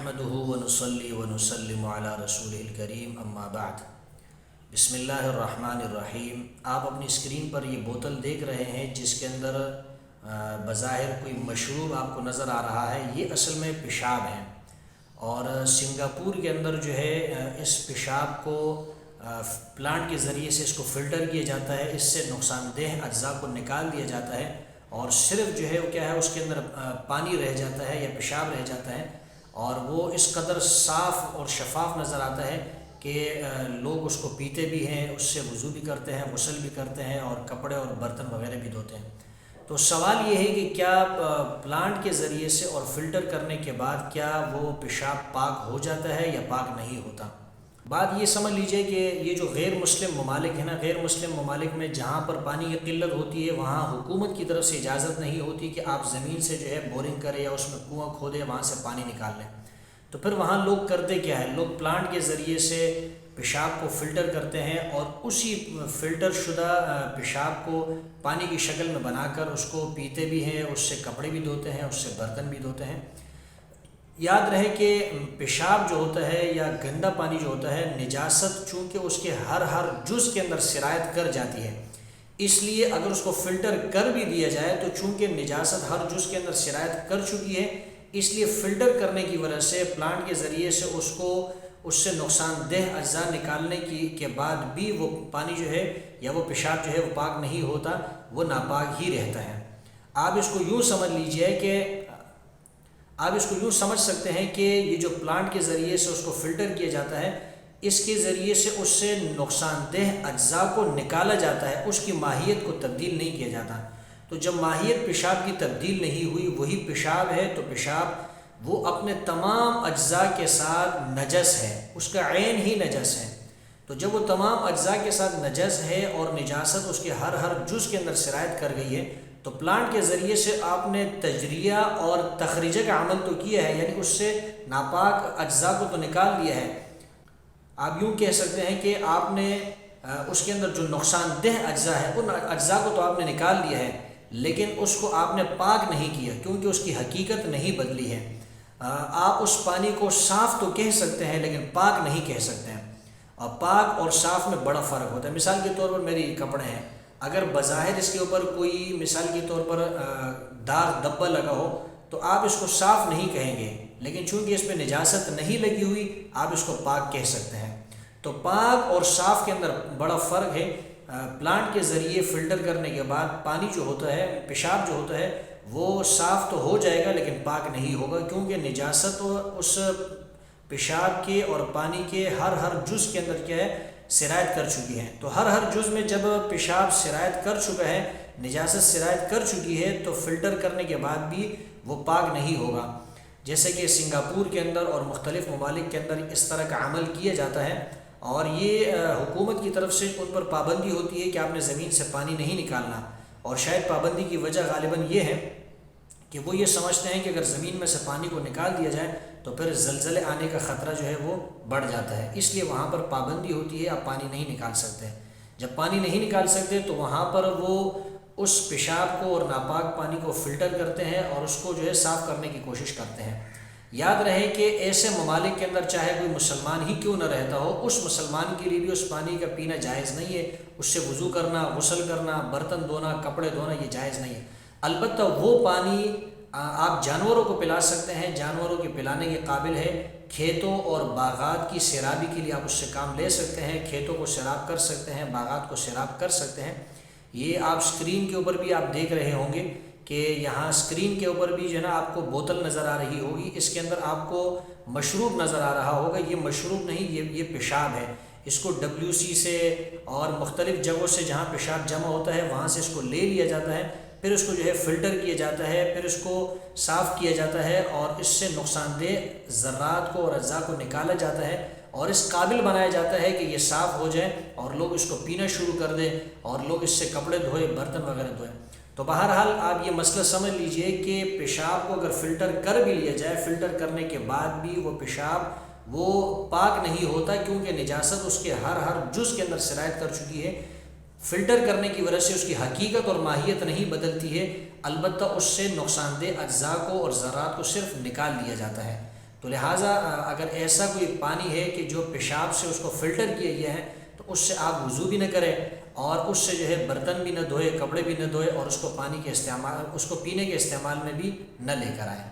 نحمده ونصلي ونسلم على رسوله الكريم اما بعد بسم اللہ الرحمن الرحیم۔ آپ اپنی اسکرین پر یہ بوتل دیکھ رہے ہیں جس کے اندر بظاہر کوئی مشروب آپ کو نظر آ رہا ہے، یہ اصل میں پیشاب ہے، اور سنگاپور کے اندر جو ہے اس پیشاب کو پلانٹ کے ذریعے سے اس کو فلٹر کیا جاتا ہے، اس سے نقصان دہ اجزاء کو نکال دیا جاتا ہے، اور صرف جو ہے وہ کیا ہے اس کے اندر پانی رہ جاتا ہے یا پیشاب رہ جاتا ہے، اور وہ اس قدر صاف اور شفاف نظر آتا ہے کہ لوگ اس کو پیتے بھی ہیں، اس سے وضو بھی کرتے ہیں، غسل بھی کرتے ہیں، اور کپڑے اور برتن وغیرہ بھی دھوتے ہیں۔ تو سوال یہ ہے کہ کیا پلانٹ کے ذریعے سے اور فلٹر کرنے کے بعد کیا وہ پیشاب پاک ہو جاتا ہے یا پاک نہیں ہوتا؟ بات یہ سمجھ لیجئے کہ یہ جو غیر مسلم ممالک ہیں نا، غیر مسلم ممالک میں جہاں پر پانی کی قلت ہوتی ہے وہاں حکومت کی طرف سے اجازت نہیں ہوتی کہ آپ زمین سے جو ہے بورنگ کریں یا اس میں کنواں کھودیں، وہاں سے پانی نکال لیں۔ تو پھر وہاں لوگ کرتے کیا ہے، لوگ پلانٹ کے ذریعے سے پیشاب کو فلٹر کرتے ہیں، اور اسی فلٹر شدہ پیشاب کو پانی کی شکل میں بنا کر اس کو پیتے بھی ہیں، اس سے کپڑے بھی دھوتے ہیں، اس سے برتن بھی دھوتے ہیں۔ یاد رہے کہ پیشاب جو ہوتا ہے یا گندا پانی جو ہوتا ہے، نجاست چونکہ اس کے ہر جز کے اندر سرایت کر جاتی ہے، اس لیے اگر اس کو فلٹر کر بھی دیا جائے تو چونکہ نجاست ہر جز کے اندر سرایت کر چکی ہے، اس لیے فلٹر کرنے کی وجہ سے پلانٹ کے ذریعے سے اس سے نقصان دہ اجزاء نکالنے کے بعد بھی وہ پانی جو ہے یا وہ پیشاب جو ہے وہ پاک نہیں ہوتا، وہ ناپاک ہی رہتا ہے۔ آپ اس کو یوں سمجھ لیجئے کہ آپ اس کو یوں سمجھ سکتے ہیں کہ یہ جو پلانٹ کے ذریعے سے اس کو فلٹر کیا جاتا ہے، اس کے ذریعے سے اس سے نقصان دہ اجزاء کو نکالا جاتا ہے، اس کی ماہیت کو تبدیل نہیں کیا جاتا۔ تو جب ماہیت پیشاب کی تبدیل نہیں ہوئی، وہی پیشاب ہے، تو پیشاب وہ اپنے تمام اجزاء کے ساتھ نجس ہے، اس کا عین ہی نجس ہے۔ تو جب وہ تمام اجزاء کے ساتھ نجس ہے اور نجاست اس کے ہر جز کے اندر سرایت کر گئی ہے، تو پلانٹ کے ذریعے سے آپ نے تجزیہ اور تخریجہ کا عمل تو کیا ہے، یعنی اس سے ناپاک اجزاء کو تو نکال دیا ہے۔ آپ یوں کہہ سکتے ہیں کہ آپ نے اس کے اندر جو نقصان دہ اجزاء ہے ان اجزاء کو تو آپ نے نکال دیا ہے، لیکن اس کو آپ نے پاک نہیں کیا، کیونکہ اس کی حقیقت نہیں بدلی ہے۔ آپ اس پانی کو صاف تو کہہ سکتے ہیں لیکن پاک نہیں کہہ سکتے ہیں، اور پاک اور صاف میں بڑا فرق ہوتا ہے۔ مثال کے طور پر میری کپڑے ہیں، اگر بظاہر اس کے اوپر کوئی مثال کے طور پر داغ دبا لگا ہو تو آپ اس کو صاف نہیں کہیں گے، لیکن چونکہ اس پہ نجاست نہیں لگی ہوئی آپ اس کو پاک کہہ سکتے ہیں۔ تو پاک اور صاف کے اندر بڑا فرق ہے۔ پلانٹ کے ذریعے فلٹر کرنے کے بعد پانی جو ہوتا ہے، پیشاب جو ہوتا ہے، وہ صاف تو ہو جائے گا لیکن پاک نہیں ہوگا، کیونکہ نجاست اس پیشاب کے اور پانی کے ہر جز کے اندر کیا ہے، سرایت کر چکی ہے۔ تو ہر جز میں جب پیشاب سرایت کر چکا ہے، نجاست سرایت کر چکی ہے، تو فلٹر کرنے کے بعد بھی وہ پاک نہیں ہوگا۔ جیسے کہ سنگاپور کے اندر اور مختلف ممالک کے اندر اس طرح کا عمل کیا جاتا ہے، اور یہ حکومت کی طرف سے ان پر پابندی ہوتی ہے کہ آپ نے زمین سے پانی نہیں نکالنا، اور شاید پابندی کی وجہ غالباً یہ ہے کہ وہ یہ سمجھتے ہیں کہ اگر زمین میں سے پانی کو نکال دیا جائے تو پھر زلزلے آنے کا خطرہ جو ہے وہ بڑھ جاتا ہے، اس لیے وہاں پر پابندی ہوتی ہے، آپ پانی نہیں نکال سکتے۔ جب پانی نہیں نکال سکتے تو وہاں پر وہ اس پیشاب کو اور ناپاک پانی کو فلٹر کرتے ہیں اور اس کو جو ہے صاف کرنے کی کوشش کرتے ہیں۔ یاد رہے کہ ایسے ممالک کے اندر چاہے کوئی مسلمان ہی کیوں نہ رہتا ہو، اس مسلمان کے لیے بھی اس پانی کا پینا جائز نہیں ہے، اس سے وضو کرنا، غسل کرنا، برتن دھونا، کپڑے دھونا یہ جائز نہیں ہے۔ البتہ وہ پانی آپ جانوروں کو پلا سکتے ہیں، جانوروں کے پلانے کے قابل ہے۔ کھیتوں اور باغات کی سیرابی کے لیے آپ اس سے کام لے سکتے ہیں، کھیتوں کو سیراب کر سکتے ہیں، باغات کو سیراب کر سکتے ہیں۔ یہ آپ اسکرین کے اوپر بھی آپ دیکھ رہے ہوں گے کہ یہاں اسکرین کے اوپر بھی جو ہے نا آپ کو بوتل نظر آ رہی ہوگی، اس کے اندر آپ کو مشروب نظر آ رہا ہوگا۔ یہ مشروب نہیں، یہ پیشاب ہے۔ اس کو WC سے اور مختلف جگہوں سے جہاں پیشاب جمع ہوتا ہے وہاں سے اس کو لے لیا جاتا ہے، پھر اس کو جو ہے فلٹر کیا جاتا ہے، پھر اس کو صاف کیا جاتا ہے، اور اس سے نقصان دہ ذرات کو اور اجزاء کو نکالا جاتا ہے، اور اس قابل بنایا جاتا ہے کہ یہ صاف ہو جائے اور لوگ اس کو پینا شروع کر دیں، اور لوگ اس سے کپڑے دھوئے، برتن وغیرہ دھوئیں۔ تو بہرحال آپ یہ مسئلہ سمجھ لیجئے کہ پیشاب کو اگر فلٹر کر بھی لیا جائے، فلٹر کرنے کے بعد بھی وہ پیشاب وہ پاک نہیں ہوتا، کیونکہ نجاست اس کے ہر جز کے اندر سرایت کر چکی ہے۔ فلٹر کرنے کی وجہ سے اس کی حقیقت اور ماہیت نہیں بدلتی ہے، البتہ اس سے نقصان دہ اجزاء کو اور ذرات کو صرف نکال لیا جاتا ہے۔ تو لہٰذا اگر ایسا کوئی پانی ہے کہ جو پیشاب سے اس کو فلٹر کیا گیا ہے تو اس سے آپ وضو بھی نہ کریں اور اس سے جو ہے برتن بھی نہ دھوئے، کپڑے بھی نہ دھوئے، اور اس کو پانی کے استعمال، اس کو پینے کے استعمال میں بھی نہ لے کر آئیں۔